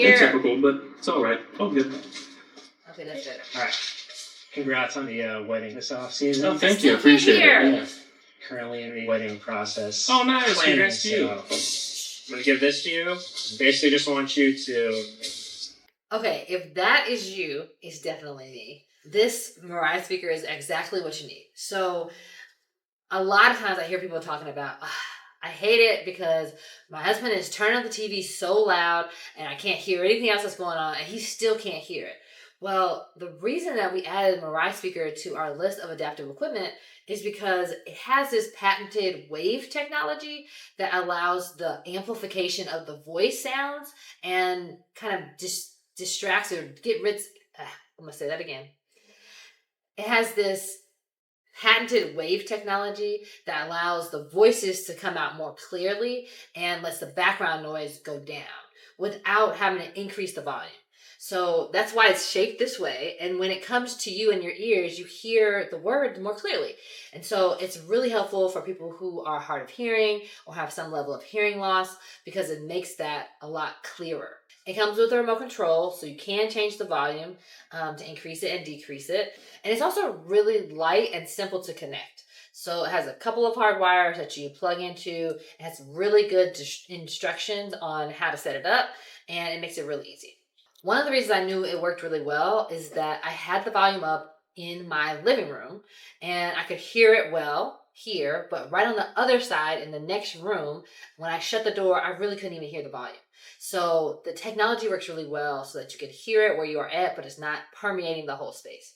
They're typical, but it's all right. Oh, good. Okay, that's good. All right. Congrats on the wedding this off season. Oh, thank you. Appreciate it. Yeah. Currently in the wedding process. Oh, nice. Congrats to you. I'm going to give this to you. Basically, just want you to... Okay, if that is you, it's definitely me. This Mirai speaker is exactly what you need. So, a lot of times I hear people talking about, I hate it because my husband is turning on the TV so loud and I can't hear anything else that's going on and he still can't hear it. Well, the reason that we added Mirai Speaker to our list of adaptive equipment is because it has this patented wave technology that allows the amplification of the voice sounds and kind of distracts or get rid. I'm going to say that again. It has this patented wave technology that allows the voices to come out more clearly and lets the background noise go down without having to increase the volume. So that's why it's shaped this way. And when it comes to you in your ears, you hear the words more clearly. And so it's really helpful for people who are hard of hearing or have some level of hearing loss because it makes that a lot clearer. It comes with a remote control, so you can change the volume to increase it and decrease it. And it's also really light and simple to connect. So it has a couple of hard wires that you plug into. It has really good instructions on how to set it up, and it makes it really easy. One of the reasons I knew it worked really well is that I had the volume up in my living room and I could hear it well here, but right on the other side in the next room, when I shut the door, I really couldn't even hear the volume. So the technology works really well so that you can hear it where you are at, but it's not permeating the whole space.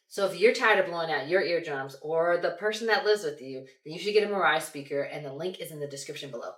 So if you're tired of blowing out your eardrums or the person that lives with you, then you should get a Mirai speaker, and the link is in the description below.